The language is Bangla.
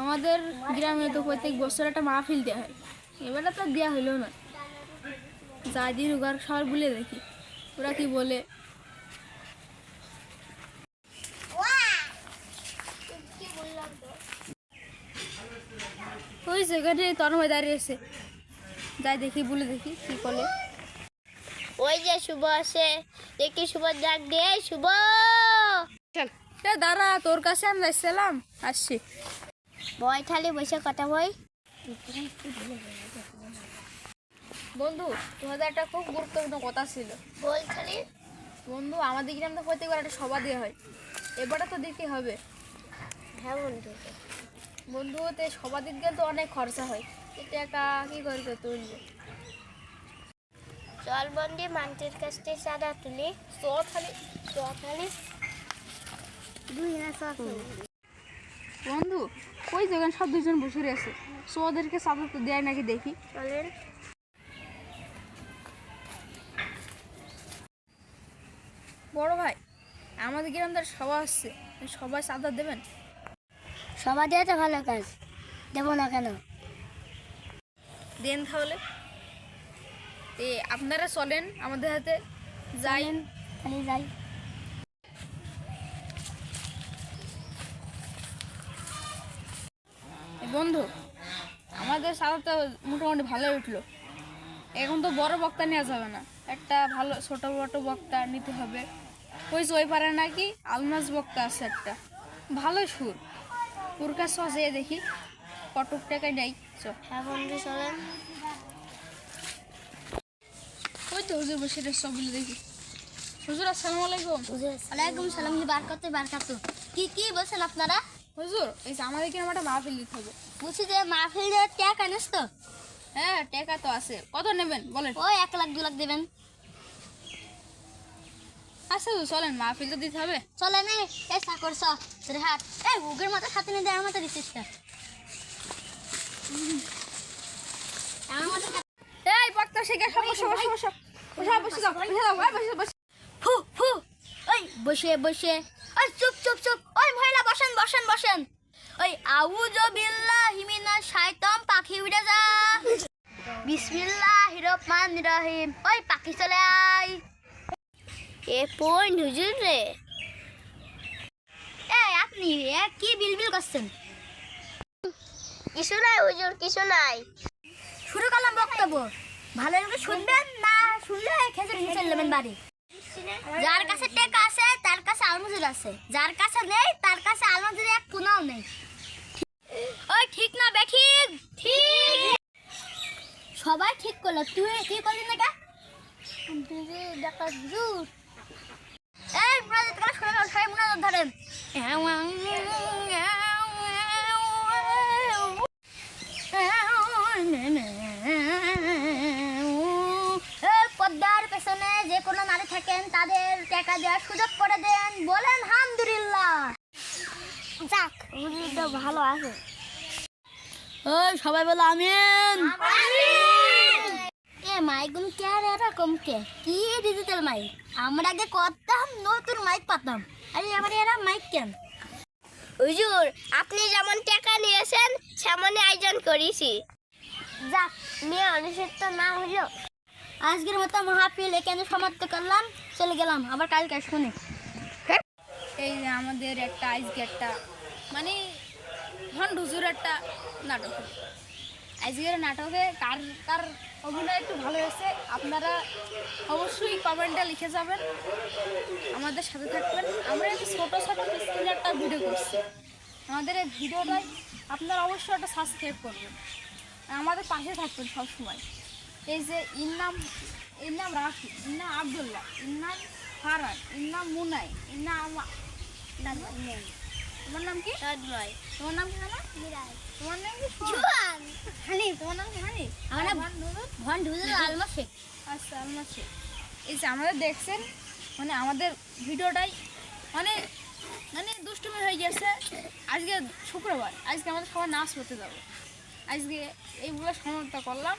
আমাদের গ্রামে তো প্রত্যেক বছর একটা মাহফিল দেওয়া হয়, এবারে তো দেওয়া হইলো না। যা দিন ওগার সবার বলে দেখি ওরা কি বলে। ওই জায়গাটি তন্ময় দাঁড়িয়েছে, যাই দেখি বলে দেখি কি বলে। ওই যে শুভ আসে, দেখি শুভ ডাক দে, শুভ দাঁড়া, তোর কাছে আমি যাচ্ছিলাম, আসছি। বই খালি বসে কথা বই। বন্ধু, তোমাদের একটা খুব গুরুত্বপূর্ণ কথা ছিল। বই খালি বন্ধু, আমাদের গ্রামে তো প্রত্যেকবার একটা সভা দেওয়া হয়, এবারে তো দিতে হবে। হ্যাঁ বন্ধু, বন্ধু ওতে সভা দিতে গেলে তো অনেক খরচা হয়, এটা একা কি করবে তুলবে। চল বন্ধু মানটির কাছ থেকে চাঁদা তুলি। খালি দুই বন্ধু, ওই যেখানে সব দুজন বসে রয়েছে, ওদেরকে চাঁদা তো দেয় নাকি দেখি। চলেন। বড় ভাই, আমাদের গ্রামে সভা আসছে, সবাই চাঁদা দেবেন? সবাই দিয়ে তো ভালো কাজ, দেবো না কেন? দেন তাহলে। আপনারা চলেন আমাদের হাতে, যাই। খালি যাই। বন্ধু, আমাদের চাঁদাটা মোটামুটি ভালোই উঠলো। এখন তো বড় বক্তা নেওয়া যাবে না, একটা ভালো ছোট বড় বক্তা নিতে হবে। ওই যে ওই পারে নাকি আলমাজ বক্তা আছে একটা, ভালোই সুর। ওর কাছে যেয়ে দেখি কটক টাকায় নেই। হ্যাঁ বন্ধু চলেন। ওই তো হুজুর বসে সব বলে দেখি। হুজুর, আসসালামু আলাইকুম। ওয়ালাইকুম সালাম। বারকাতু। কি বলছেন আপনারা? হুজুর, এই যে আমাদের কিরকম একটা মাহফিল দিতে হবে। বলছি যে মাহফিল টাকা নিস তো? হ্যাঁ, টাকা তো আছে। কত নেবেন বলেন? ওই 1 লাখ 2 লাখ দেবেন। আচ্ছা তো চলেন, মাহফিল তো দিতে হবে। চলেন। এই সাকর স রে হাট, এই উগের মাথা সাথে নিয়ে দেওয়ার মতো দিচ্ছিস না। এই বক্তা শিখে সব বসে বসে বসে বসে বসে যাও, বসে যাও, বসে বসে। ফু ওই বসে ওই চুপ ওই মহিলা বসেন। ওই আউযু বিল্লাহি মিনাশ শাইতান, পাখি উড়ে যা। বিসমিল্লাহির রহমানির রহিম। ওই পাখি চলে আয়। এ পই হুজুর রে। এই আপনি কি বিলবিল করছেন? কিছু নাই হুজুর, কিছু নাই। শুরু করলাম বক্তব্য, ভালো করে শুনবেন, না শুনলে খেজুর হিসেবে নেবেন বাড়ি। যার কাছে টাকা আছে তার কাছে আলমজুর আছে, যার কাছে নেই তার কাছে আলমজুর এক কোনাও নেই। ওই ঠিক না বেঠিক? ঠিক। সবাই ঠিক করলো, তুই কি করলি না? এই মুনাজাত করা শুরু করো, সবাই মুনাজাত ধরেন। পদ্মার পেছনে যে কোনো নারী থাকেন তাদের টাকা দেওয়ার সুযোগ করে দেন, বলেন আলহামদুলিল্লাহ। যাক, হুজুরটা ভালো আছে। ওই সবাই বলো আমিন। এ মাইকগুলো কে আর এরকম কে? কি ডিজিটাল মাইক? আমরা আগে করতাম নতুন মাইক পাতাম, আরে আবার এরা মাইক কেন? হুজুর, আপনি যেমন টাকা নিয়েছেন সেমনই আয়োজন করেছি। যাক, মেয়ে মানুষের তো না হলো। আজকের মতো মাহফিল এখানে সমাপ্ত করলাম, চলে গেলাম, আবার কালকে শুনে। এই যে আমাদের একটা আজকে একটা মানে ভণ্ড হুজুর একটা নাটক, আজকের নাটকে কার অভিনয় একটু ভালো হয়েছে আপনারা অবশ্যই কমেন্টে লিখে যাবেন, আমাদের সাথে থাকবেন। আমরা একটু ছোটো স্ক্রিনে একটা ভিডিও করছি, আমাদের এই ভিডিওটাই আপনারা অবশ্যই একটা সাবস্ক্রাইব করবেন, আমাদের পাশে থাকবেন সবসময়। এই যে এর নাম রাফি, এর নাম আবদুল্লাহ, এর নাম ফারান, এর নাম মুনাই, এর নাম তোমার নাম কি? তোমার নাম কি? তোমার নাম কি? হানি। তোমার নাম কি? হানি। আমার নাম ভণ্ড হুজুর আলমা শেখ। আচ্ছা, আলমা শেখ। এই যে আমাদের দেখছেন, মানে আমাদের ভিডিওটাই মানে দুষ্টুমি হয়ে গেছে। আজকে শুক্রবার, আজকে আমাদের সবাই নাচ করতে যাবো, আজকে এইগুলো সমাপ্ত করলাম।